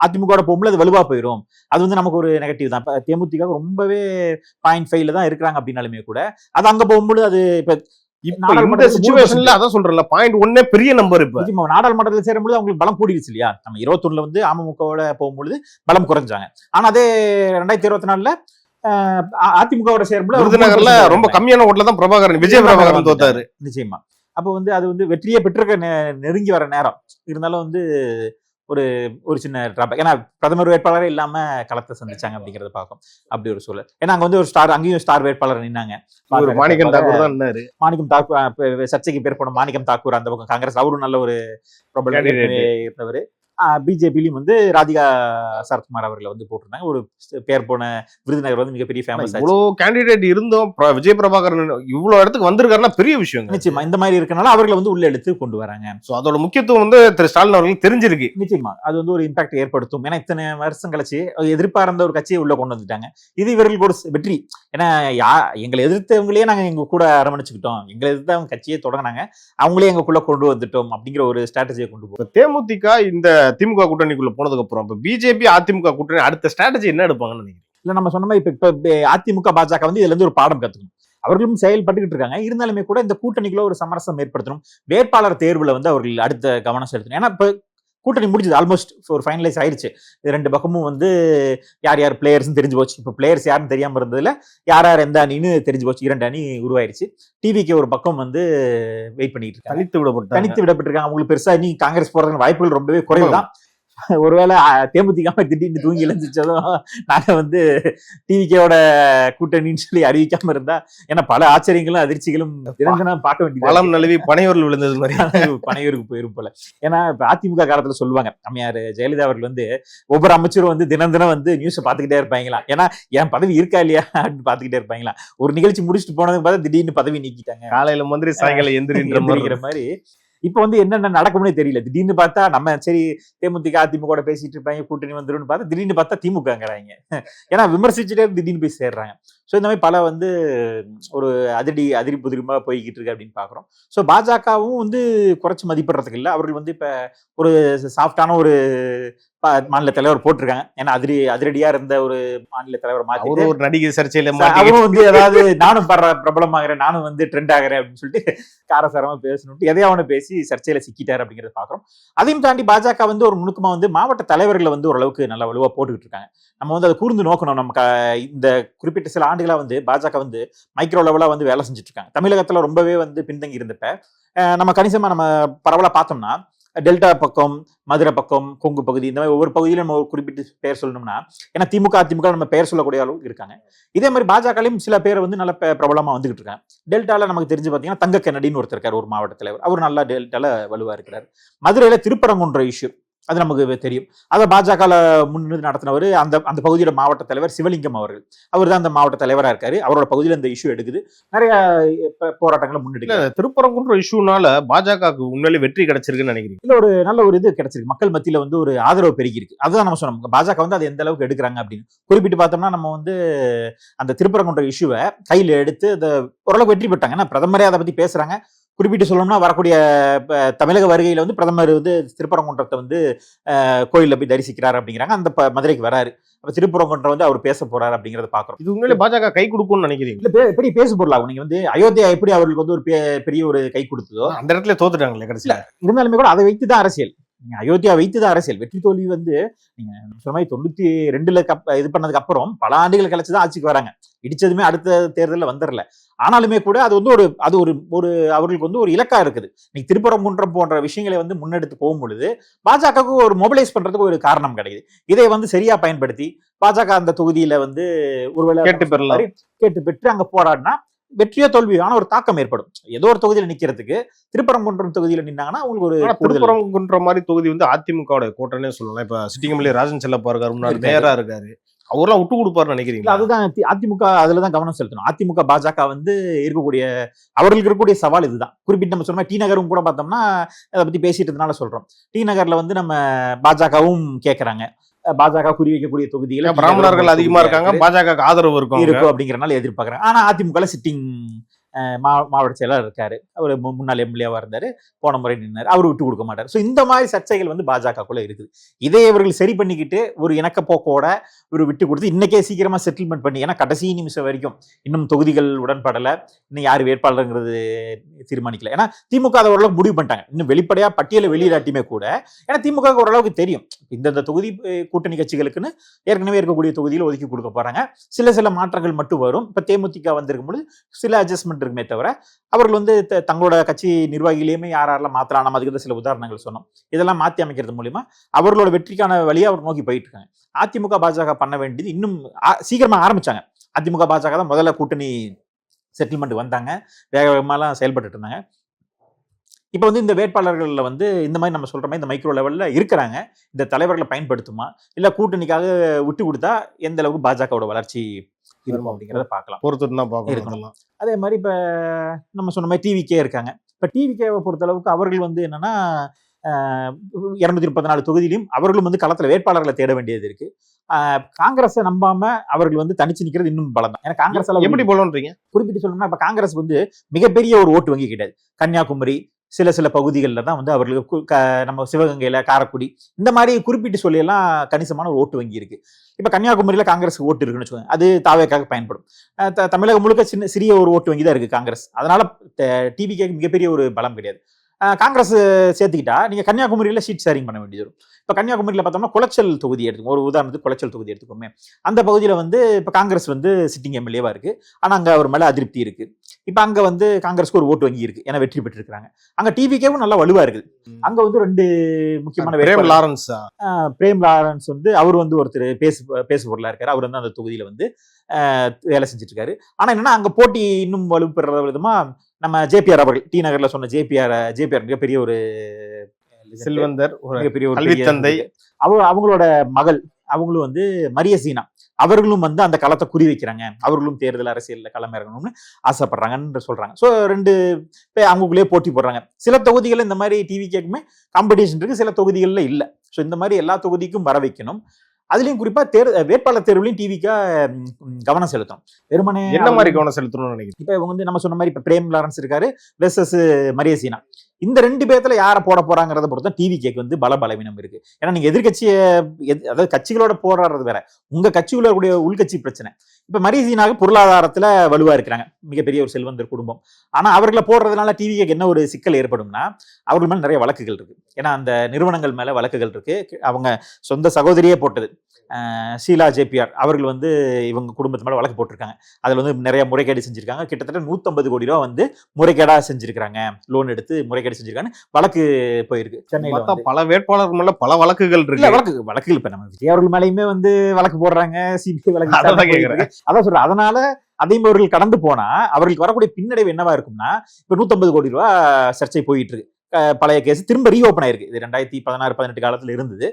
அதிமுக போகும்போது அது வலுவா போயிடும். அது வந்து நமக்கு ஒரு நெகட்டிவ் தான். தேமுதிக ரொம்பவே 0.5 தான் இருக்கிறாங்க அப்படின்னாலுமே கூட அது அங்க போகும்போது அது இந்த சிச்சுவேஷன்ல அதான் சொல்றேன்ல, 0.1 பெரிய நம்பர். இப்ப நாடாளுமன்றத்தில் சேரும்போது அவங்களுக்கு பலம் கூடிடுச்சு இல்லையா? நம்ம 21 வந்து அமமுகவோட போகும்போது பலம் குறைஞ்சாங்க. ஆனா அதே 2024 அதிமுகவோட சேரும்போது விருதுநகர்ல ரொம்ப கம்மியான ஓட்டுல தான் விஜய் பிரபாகரன் தோத்தாரு. நிச்சயமா. அப்ப வந்து அது வந்து வெற்றியை பெற்றிருக்க நெருங்கி வர நேரம் இருந்தாலும் வந்து ஒரு சின்ன டிராபேக். ஏன்னா பிரதமர் வேட்பாளரே இல்லாம களத்தை சந்திச்சாங்க அப்படிங்கறத பார்க்கும். அப்படி ஒரு சூழல். ஏன்னா அங்க வந்து அங்கேயும் ஸ்டார் வேட்பாளர் நின்னாங்க. மாணிக்கம் தாக்கூர் தான் இருந்தாரு. மாணிக்கம் தாக்கூர் சர்ச்சைக்கு பேர் போன மாணிக்கம் தாக்கூர் அந்த பக்கம் காங்கிரஸ், அவரும் நல்ல ஒரு இருந்தவர். பிஜேபியிலும் வந்து ராதிகா சரத்குமார் அவர்களை வந்து போட்டிருந்தாங்க. ஒரு பேர் போன விருதுநகர் வந்து மிகப்பெரிய ஃபேமஸ். இவ்வளவு கேண்டிடேட் இருந்தும் விஜய் பிரபாகரன் இவ்வளவு இடத்துக்கு வந்திருக்காருன்னா பெரிய விஷயம். நிச்சயமா இந்த மாதிரி இருக்கனால அவர்களை வந்து உள்ள எடுத்து கொண்டு வராங்க. சோ அதோட முக்கியத்துவம் வந்து திரு ஸ்டாலின் அவர்களுக்கு தெரிஞ்சிருக்கு. நிச்சயமா அது வந்து ஒரு இம்பாக்ட் ஏற்படுத்தும். ஏன்னா இத்தனை வருஷம் கழிச்சு எதிர்பார்ந்த ஒரு கட்சியை உள்ள கொண்டு வந்துட்டாங்க. இது இவர்களுக்கு ஒரு வெற்றி. ஏன்னா எங்களை எதிர்த்தவங்களே நாங்க எங்க கூட அரவணைச்சுக்கிட்டோம், எங்களை எதிர்த்து அவங்க கட்சியை தொடங்கினாங்க, அவங்களே எங்களுக்குள்ள கொண்டு வந்துட்டோம் அப்படிங்கிற ஒரு ஸ்ட்ராட்டஜியை கொண்டு போகும். தேமுதிக இந்த திமுக கூட்டணிக்குள்ள போனதுக்கு அப்புறம் இப்ப பிஜேபி அதிமுக கூட்டணி அடுத்த ஸ்ட்ராட்டஜி என்ன எடுப்பாங்கன்னு நினைக்கிறேன்? இல்ல நம்ம சொன்ன மாதிரி இப்ப அதிமுக பாஜக வந்து இதுல இருந்து ஒரு பாடம் கத்துக்கணும். அவர்களும் செயல்பட்டுக்கிட்டு இருக்காங்க. இருந்தாலுமே கூட இந்த கூட்டணிக்குள்ள ஒரு சமரசம் ஏற்படுத்தணும். வேட்பாளர் தேர்வுல வந்து அவர்கள் அடுத்த கவனம் செலுத்தணும். ஏன்னா இப்ப கூட்டணி முடிஞ்சது, ஆல்மோஸ்ட் ஒரு ஃபைனலைஸ் ஆயிடுச்சு. 2 பக்கமும் வந்து யார் யார் பிளேயர்ஸ் தெரிஞ்சு போச்சு. இப்போ பிளேயர்ஸ் யாருன்னு தெரியாம இருந்ததுல யார் யார் எந்த அணின்னு தெரிஞ்சு போச்சு. 2 அணி உருவாயிருச்சு. டிவிக்கு ஒரு பக்கம் வந்து வெயிட் பண்ணிட்டு இருக்காங்க. தனித்து விடப்பட்டிருக்காங்க. அவங்களுக்கு பெருசா இனி காங்கிரஸ் போறதுக்கு வாய்ப்புகள் ரொம்பவே குறைவுதான். ஒருவேளை தேமுதிக திடீர்னு தூங்கி எழுந்துச்சதும் நாங்க வந்து டிவிக்கோட கூட்டணின்னு சொல்லி அறிவிக்காம இருந்தா, ஏன்னா பல ஆச்சரியங்களும் அதிர்ச்சிகளும் தினந்தினம் பார்க்க வேண்டியது. பலம் நழுவி பனையூரில் விழுந்தது மாதிரி பனையூருக்கு போயிரும் போல. ஏன்னா இப்ப அதிமுக காலத்துல சொல்லுவாங்க, அம்மையார் ஜெயலலிதா அவர்கள் வந்து ஒவ்வொரு அமைச்சரும் வந்து தினம் வந்து நியூஸ் பாத்துக்கிட்டே இருப்பாங்களா, ஏன்னா என் பதவி இருக்கா இல்லையா அப்படின்னு பாத்துக்கிட்டே இருப்பாங்களா. ஒரு நிகழ்ச்சி முடிச்சுட்டு போனதுக்கு பார்த்தா திடீர்னு பதவி நீக்கிட்டாங்க. காலையில மந்திரி சாயங்காலம் எந்திரிக்கிற மாதிரி இப்ப வந்து என்னென்ன நடக்கும்னே தெரியல. திடீர்னு பார்த்தா நம்ம சரி தேமுதிக அதிமுக பேசிட்டு இருப்பாங்க, கூட்டணி வந்துடும் பார்த்தா திடீர்னு பார்த்தா திமுகங்கிறாங்க. ஏன்னா விமர்சிச்சுட்டே திடீர்னு போய் சேர்றாங்க. ஸோ இந்த மாதிரி பல வந்து ஒரு அதிரி புதிரிமா போய்கிட்டு இருக்கு அப்படின்னு பாக்குறோம். ஸோ பாஜகவும் வந்து குறைச்சு மதிப்பிடுறதுக்கு இல்லை. அவர்கள் வந்து இப்ப ஒரு சாஃப்டான ஒரு மாநில தலைவர் போட்டிருக்காங்க. ஏன்னா அதிரடியா இருந்த ஒரு மாநில தலைவர் மாத்தி ஒரு நடிகை சர்ச்சையில அவரும் வந்து ஏதாவது நானும் பிரபலம் ஆகிறேன், நானும் வந்து ட்ரெண்ட் ஆகிறேன் அப்படின்னு சொல்லிட்டு காரசாரமா பேசணும் எதையா அவனு பேசி சர்ச்சையில சிக்கிட்டாரு அப்படிங்கறத பாக்குறோம். அதையும் தாண்டி பாஜக வந்து ஒரு நுணுக்கமா வந்து மாவட்ட தலைவர்களை வந்து ஓரளவுக்கு நல்ல வலுவா போட்டுக்கிட்டு இருக்காங்க. நம்ம வந்து அதை கூர்ந்து நோக்கணும். நமக்கு இந்த குறிப்பிட்ட சில ஆண்டுகளா வந்து பாஜக வந்து மைக்ரோ லெவலா வந்து வேலை செஞ்சுட்டு இருக்காங்க. தமிழகத்துல ரொம்பவே வந்து பின்தங்கி இருந்தப்ப நம்ம கணிசமா நம்ம பரவலா பார்த்தோம்னா டெல்டா பக்கம், மதுரை பக்கம், கொங்கு பகுதி, இந்த மாதிரி ஒவ்வொரு பகுதியிலும் நம்ம ஒரு குறிப்பிட்ட பெயர் சொல்லணும்னா, ஏன்னா திமுக அதிமுக நம்ம பெயர் சொல்லக்கூடிய அளவுக்கு இருக்காங்க. இதே மாதிரி பாஜகலையும் சில பேர் வந்து நல்ல பிரபலமா வந்துகிட்டு இருக்காங்க. டெல்டால நமக்கு தெரிஞ்சு பாத்தீங்கன்னா தங்க கென்னடின்னு ஒருத்தர் இருக்காரு, ஒரு மாவட்ட தலைவர். அவர் நல்லா டெல்டால வலுவா இருக்கிறார். மதுரையில திருப்பரங்குன்ற இஷ்யூ, அது நமக்கு தெரியும். அதை பாஜகவில் முன்னிருந்து நடத்தினவர் அந்த அந்த பகுதியோட மாவட்ட தலைவர் சிவலிங்கம் அவர்கள். அவர் தான் அந்த மாவட்ட தலைவராக இருக்காரு. அவரோட பகுதியில் இந்த இஷ்யூ எடுக்குது, நிறைய போராட்டங்களை முன்னெடுக்க. திருப்பரங்குன்ற இஷ்யூனால பாஜகவுக்கு உண்மையிலே வெற்றி கிடைச்சிருக்குன்னு நினைக்கிறீங்க? இல்ல, ஒரு நல்ல ஒரு இது கிடைச்சிருக்கு, மக்கள் மத்தியில வந்து ஒரு ஆதரவு பெருகி இருக்கு. அதுதான் நம்ம சொன்னோம், பாஜக வந்து அது எந்த அளவுக்கு எடுக்கிறாங்க அப்படின்னு. குறிப்பிட்டு பார்த்தோம்னா நம்ம வந்து அந்த திருப்பரங்குன்ற இஷ்யூவை கையில் எடுத்து அதை ஓரளவுக்கு வெற்றி பெற்றாங்க. ஏன்னா பிரதமரே அதை பத்தி பேசுறாங்க. குறிப்பிட்டு சொல்லணும்னா வரக்கூடிய தமிழக வருகையில வந்து பிரதமர் வந்து திருப்பரங்குன்றத்தை வந்து கோயிலில் போய் தரிசிக்கிறார் அப்படிங்கிறாங்க. அந்த மதுரைக்கு வராரு, அப்ப திருப்பரங்குன்றம் வந்து அவர் பேச போறாரு அப்படிங்கறத பாக்குறோம். இது உண்மையிலே பாஜக கை கொடுக்கும்னு நினைக்கிறீங்க? இல்ல, எப்படி பேசு பொருளாகும். நீங்க வந்து அயோத்தியா எப்படி அவர்களுக்கு வந்து ஒரு பெரிய ஒரு கை கொடுத்ததோ அந்த இடத்துல தோத்துட்டாங்களே கடைசியில. இருந்தாலுமே கூட அதை வைத்துதான் அரசியல். நீங்க அயோத்தியா வைத்துதான் அரசியல். வெற்றி தோல்வி வந்து நீங்க சொன்ன மாதிரி 92 இது பண்ணதுக்கு அப்புறம் பல ஆண்டுகள் கழிச்சுதான் ஆட்சிக்கு வராங்க. இடிச்சதுமே அடுத்த தேர்தலில் வந்துடல. ஆனாலுமே கூட அது வந்து அது ஒரு அவர்களுக்கு வந்து ஒரு இலக்கா இருக்குது. நீங்க திருப்பரங்குன்றம் போன்ற விஷயங்களை வந்து முன்னெடுத்து போகும் பொழுது பாஜகவுக்கு ஒரு மொபிலைஸ் பண்றதுக்கு ஒரு காரணம் கிடைக்குது. இதை வந்து சரியா பயன்படுத்தி பாஜக அந்த தொகுதியில வந்து ஒருவேளை கேட்டு பெற்று அங்க போராடினா வெற்றியோ தோல்வியான ஒரு தாக்கம் ஏற்படும். ஏதோ ஒரு தொகுதியில நிக்கிறதுக்கு திருப்பரங்குன்றம் தொகுதியில நின்னாங்கன்னா அவங்களுக்கு ஒரு திருப்பரங்குன்றம் மாதிரி தொகுதி வந்து அதிமுக கோட்டைன்னே சொல்லலாம். இப்ப சிட்டிங்கமல்லி ராஜன் செல்லப்பா இருக்காரு, முன்னாடி மேயரா இருக்காரு, அவரெல்லாம் விட்டு கொடுப்பாருன்னு நினைக்கிறீங்களா? அதுதான் அதிமுக அதுலதான் கவனம் செலுத்தணும். அதிமுக பாஜக வந்து இருக்கக்கூடிய அவர்களுக்கு இருக்கக்கூடிய சவால் இதுதான். குறிப்பிட்டு நம்ம சொன்ன டி நகரும் கூட பார்த்தோம்னா அதை பத்தி பேசிட்டு இருந்தனால சொல்றோம். டி நகர்ல வந்து நம்ம பாஜகவும் கேட்கறாங்க, பாஜக குறி வைக்கக்கூடிய தொகுதியில பிராமணர்கள் அதிகமா இருக்காங்க, பாஜக ஆதரவு இருக்கும் அப்படிங்கறனால எதிர்பார்க்கறாங்க. ஆனா அதிமுக சிட்டிங் மாவட்ட செயலர் இருக்காரு, அவர் முன்னாள் எம்எல்ஏவா இருந்தாரு, போன முறை நின்னாரு, அவர் விட்டு கொடுக்க மாட்டார். ஸோ இந்த மாதிரி சர்ச்சைகள் வந்து பாஜகக்குள்ள இருக்குது. இதை இவர்கள் சரி பண்ணிக்கிட்டு ஒரு இணக்கப்போக்கோட ஒரு விட்டு கொடுத்து இன்னைக்கே சீக்கிரமா செட்டில்மெண்ட் பண்ணி, ஏன்னா கடைசி நிமிஷம் வரைக்கும் இன்னும் தொகுதிகள் உடன்படல, இன்னும் யார் வேட்பாளருங்கிறது தீர்மானிக்கல. ஏன்னா திமுக அதை ஓரளவுக்கு முடிவு பண்ணிட்டாங்க. இன்னும் வெளிப்படையா பட்டியலை வெளியிடாட்டியுமே கூட, ஏன்னா திமுக ஓரளவுக்கு தெரியும் இந்த தொகுதி கூட்டணி கட்சிகளுக்குன்னு ஏற்கனவே இருக்கக்கூடிய தொகுதியில் ஒதுக்கி கொடுக்க போறாங்க. சில மாற்றங்கள் மட்டும் வரும். இப்ப தேமுதிக வந்திருக்கும் பொழுது சில அட்ஜஸ்ட்மெண்ட் இருக்குமே தவிர அவர்கள் வந்து தங்களோட கட்சி நிர்வாகிகளையுமே யாரெல்லாம் மாத்தலாம், நம்ம அதுக்கு சில உதாரணங்கள் சொன்னோம். இதெல்லாம் மாற்றி அமைக்கிறது மூலியமா அவர்களோட வெற்றிக்கான வழியை அவர் நோக்கி போயிட்டு இருக்காங்க. அதிமுக பாஜக பண்ண வேண்டியது இன்னும் சீக்கிரமா ஆரம்பிச்சாங்க. அதிமுக பாஜக தான் முதல்ல கூட்டணி செட்டில்மெண்ட் வந்தாங்க, வேக வேகமாலாம் செயல்பட்டு இருந்தாங்க. இப்போ வந்து இந்த வேட்பாளர்கள்ல வந்து இந்த மாதிரி நம்ம சொல்ற மாதிரி இந்த மைக்ரோ லெவல்ல இருக்கிறாங்க. இந்த தலைவர்களை பயன்படுத்துமா இல்ல கூட்டணிக்காக விட்டு கொடுத்தா எந்த அளவுக்கு பாஜகவோட வளர்ச்சி இருக்கும் அப்படிங்கிறத பார்க்கலாம், பொறுத்து தான் பார்க்கணும். அதே மாதிரி இப்ப நம்ம சொன்ன மாதிரி டிவிகே இருக்காங்க. இப்ப டிவிகேவை பொறுத்த அளவுக்கு அவர்கள் வந்து என்னன்னா 234 தொகுதியிலும் அவர்களும் வந்து களத்துல வேட்பாளர்களை தேட வேண்டியது இருக்கு. காங்கிரஸை நம்பாம அவர்கள் வந்து தனிச்சு நிக்கிறது இன்னும் பலம் தான். ஏன்னா காங்கிரஸ் எப்படி போலன்றீங்க? குறிப்பிட்டு சொல்லணும்னா இப்ப காங்கிரஸ் வந்து மிகப்பெரிய ஒரு ஓட்டு வங்கி கிடையாது. கன்னியாகுமரி சில பகுதிகளில் தான் வந்து அவர்களுக்கு நம்ம சிவகங்கையில காரைக்குடி இந்த மாதிரி குறிப்பிட்டு சொல்லியெல்லாம் கணிசமான ஒரு ஓட்டு வங்கி இருக்கு. இப்ப கன்னியாகுமரியில காங்கிரஸ் ஓட்டு இருக்குன்னு வச்சுக்கோங்க, அது தாவேக்காக பயன்படும். தமிழகம் முழுக்க சிறிய ஒரு ஓட்டு வங்கி தான் இருக்கு காங்கிரஸ். அதனால டிவிக்கு மிகப்பெரிய ஒரு பலம் கிடையாது. காங்கிரஸ் சேர்த்துக்கிட்டா நீங்க கன்னியாகுமரியில சீட் ஷேரிங் பண்ண வேண்டியது வரும். இப்ப கன்னியாகுமரியில பார்த்தோம்னா குளச்சல் தொகுதி எடுத்துக்கோங்க, ஒரு உதாரணத்துக்கு குளச்சல் தொகுதி எடுத்துக்கோமே. அந்த பகுதியில வந்து இப்ப காங்கிரஸ் வந்து சிட்டிங் எம்எல்ஏவா இருக்கு, ஆனா அங்க அவர் மேல அதிருப்தி இருக்கு. இப்ப அங்க வந்து காங்கிரஸ்க்கு ஒரு ஓட்டு வங்கி இருக்கு, ஏன்னா வெற்றி பெற்றிருக்காங்க. அங்க டிவிகேவும் நல்லா வலுவா இருக்குது. அங்க வந்து 2 முக்கியமான பிரேம் லாரன்ஸ் வந்து அவர் வந்து ஒருத்தர் பேசு பொருளா இருக்காரு. அவர் வந்து அந்த தொகுதியில வந்து வேலை செஞ்சுட்டு இருக்காரு. ஆனா என்னன்னா அங்க போட்டி இன்னும் வலுப்பெற விதமா நம்ம ஜேபிஆர் அவர்கள், டி நகர்ல சொன்ன ஜேபிஆர் மிகப்பெரிய ஒரு செல்வந்தர், மிகப்பெரிய ஒரு கல்வி தந்தை. அவங்களோட மகள் அவங்களும் வந்து மரியசீனா அவர்களும் வந்து அந்த களத்தை குறி வைக்கிறாங்க. அவர்களும் தேர்தல் அரசியல்ல களம் இறங்கணும்னு ஆசைப்படுறாங்கன்னு சொல்றாங்க. ஸோ 2 பேர் அவங்களுக்குள்ளே போட்டி போடுறாங்க. சில தொகுதிகள் இந்த மாதிரி டிவிகேக்குமே காம்படிஷன் இருக்கு, சில தொகுதிகள்ல இல்லை. ஸோ இந்த மாதிரி எல்லா தொகுதிக்கும் வர வைக்கணும். அதுலயும் குறிப்பா வேட்பாளர் தேர்வுலையும் டிவிக்கா கவனம் செலுத்தும். வெறுமனே என்ன மாதிரி கவனம் செலுத்தணும்னு நினைக்கிறேன். இப்ப இவங்க வந்து நம்ம சொன்ன மாதிரி இப்ப பிரேம் லாரன்ஸ் இருக்காரு வெர்சஸ் மரியசீனா, இந்த 2 பேர்த்துல யாரை போட போறாங்கிறத பொறுத்த டிவிகேக்கு வந்து பலவீனம் இருக்கு. ஏன்னா நீங்க எதிர்கட்சியை அதாவது கட்சிகளோட போராடுறது வேற, உங்க கட்சிக்குள்ள கூடிய உள்கட்சி பிரச்சனை. இப்ப மரியசீனாவுக்கு பொருளாதாரத்துல வலுவா இருக்கிறாங்க, மிகப்பெரிய ஒரு செல்வந்தர் குடும்பம். ஆனா அவர்களை போடுறதுனால டிவிகேக்கு என்ன ஒரு சிக்கல் ஏற்படும்னா அவர்கள் மேல நிறைய வழக்குகள் இருக்கு. ஏன்னா அந்த நிறுவனங்கள் மேல வழக்குகள் இருக்கு. அவங்க சொந்த சகோதரியே போட்டது ஷீலா ஜேபிஆர் அவர்கள் வந்து இவங்க குடும்பத்து மேல வழக்கு போட்டிருக்காங்க. அதுல வந்து நிறைய முறைகேடு செஞ்சிருக்காங்க. கிட்டத்தட்ட 150 கோடி ரூபாய் வந்து முறைகேடா செஞ்சிருக்காங்க, லோன் எடுத்து முறைகேடு செஞ்சிருக்காங்க. வழக்கு போயிருக்கு சென்னையில. பல வேட்பாளர் மேல பல வழக்குகள் இருக்கு. வழக்குகள் இப்ப நம்ம விஜய் அவர்கள் மேலேயுமே வந்து வழக்கு போடுறாங்க, சிபிஐ வழக்கு. அதான் சொல்றேன். அதனால அதையும் அவர்கள் கடந்து போனா அவர்களுக்கு வரக்கூடிய பின்னடைவு என்னவா இருக்கும்னா இப்ப 150 கோடி ரூபாய் சர்ச்சை போயிட்டு இருக்கு. பழைய கேஸ் திரும்ப ரீஓப்பன் ஆயிருக்கு. இது 2016-18 காலத்துல இருந்தது.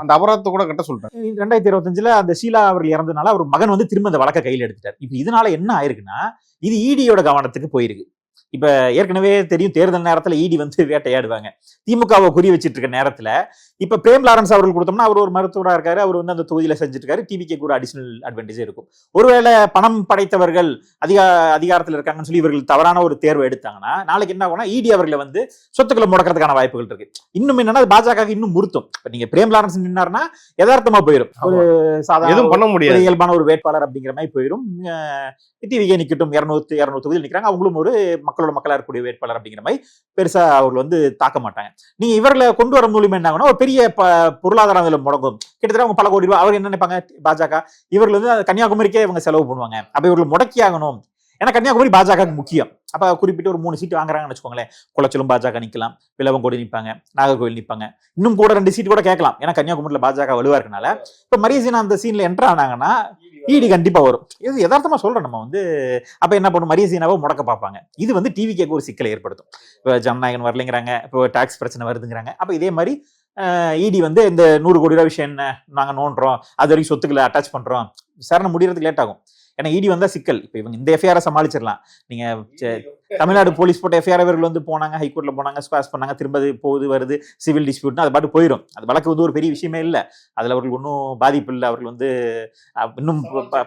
அந்த அபராதத்தை கூட கட்ட சொல்லிட்டாங்க. 2025 அந்த ஷீலா அவர்கள் இறந்ததுனால அவர் மகன் வந்து திரும்ப அந்த வழக்கை கையில் எடுத்துட்டார். இப்ப இதனால என்ன ஆயிருக்குன்னா, இது இடியோட கவனத்துக்கு போயிருக்கு. இப்ப ஏற்கனவே தெரியும், தேர்தல் நேரத்துல இடி வந்து வேட்டையாடுவாங்க. திமுகவை குறி வச்சிட்டு இருக்க நேரத்துல இப்ப பிரேம் லாரன்ஸ் அவர்கள் கொடுத்தோம்னா, அவர் ஒரு மருத்துவரா இருக்காரு, அவர் வந்து அந்த தொகுதியில செஞ்சுட்டு இருக்காரு. டிவிக்கு ஒரு அடிஷனல் அட்வான்டேஜ் இருக்கும். ஒருவேளை பணம் படைத்தவர்கள் அதிகாரத்தில் இருக்காங்கன்னு சொல்லி இவர்கள் தவறான ஒரு தேர்வு எடுத்தாங்கன்னா, நாளைக்கு என்ன ஆகும்னா இடி அவர்களை வந்து சொத்துக்களை முடக்கிறதுக்கான வாய்ப்புகள் இருக்கு. இன்னும் என்னன்னா பாஜக இன்னும் முறுத்தும். இப்ப நீங்க பிரேம் லாரன்ஸ் நின்னாருன்னா யதார்த்தமா போயிடும். ஒரு சாதாரண பண்ண முடியாது, இயல்பான ஒரு வேட்பாளர் அப்படிங்கிற மாதிரி போயிடும். டிவிகே நிக்கட்டும், 200 தொகுதியில் நிக்கிறாங்க, அவங்களும் ஒரு மக்களோட மக்களா இருக்கக்கூடிய வேட்பாளர் அப்படிங்கிற மாதிரி பெருசா அவர்கள் வந்து தாக்க மாட்டாங்க. நீங்க இவர்களை கொண்டு வர மூலியமா என்ன ஆகும்னா, ஒரு பெரிய பொருளாதாரம் இதுல முடங்கும். கிட்டத்தட்ட அவங்க பல கோடி ரூபாய். அவர் என்ன நினைப்பாங்க, பாஜக இவர்கள் வந்து கன்னியாகுமரிக்கே இவங்க செலவு பண்ணுவாங்க. அப்ப இவர்கள் முடக்கி ஆகணும். ஏன்னா கன்னியாகுமரி பாஜக முக்கியம். அப்ப குறிப்பிட்டு ஒரு 3 சீட்டு வாங்குறாங்கன்னு வச்சுக்கோங்களேன். குளச்சலும் பாஜக நிக்கலாம், விளவங்கோடு நிப்பாங்க, நாகர்கோவில் நிப்பாங்க, இன்னும் கூட 2 சீட்டு கூட கேட்கலாம். ஏன்னா கன்னியாகுமரியில பாஜக வலுவா இருக்கனால. இப்ப மரியசீனா அந்த சீன்ல என்டர் ஆனாங்கன்னா இடி கண்டிப்பா வரும். இது யதார்த்தமா சொல்றோம் நம்ம வந்து. அப்ப என்ன பண்ணும், மரியசீனாவை முடக்க பார்ப்பாங்க. இது வந்து டிவிக்கு ஒரு சிக்கலை ஏற்படுத்தும். இப்ப ஜனநாயகன் வரலைங்கிறாங்க, இப்போ டாக்ஸ் பிரச்சனை வருதுங்கிறாங்க. அப்ப இதே மாதிரி இடி வந்து இந்த 100 கோடி ரூபாய் விஷயம் என்ன, நாங்க நோண்டுறோம், அது வரைக்கும் சொத்துக்களை அட்டாச் பண்றோம், விசாரணை முடியறதுக்கு லேட் ஆகும். ஏன்னா இடி வந்தா சிக்கல். இப்ப இவங்க இந்த எஃப்ஐஆரை சமாளிச்சிடலாம். நீங்க தமிழ்நாடு போலீஸ் போட்ட எஃப்ஐஆர் இவர்கள் வந்து போனாங்க, ஹைகோர்ட்ல போனாங்க, ஸ்குவாஷ் பண்ணாங்க, திரும்ப போகுது வருது, சிவில் டிஸ்பியூட்னா அது பாட்டு போயிடும். அது வழக்கு வந்து ஒரு பெரிய விஷயமே இல்லை. அதுல அவர்கள் ஒன்றும் பாதிப்பு இல்லை. அவர்கள் வந்து இன்னும்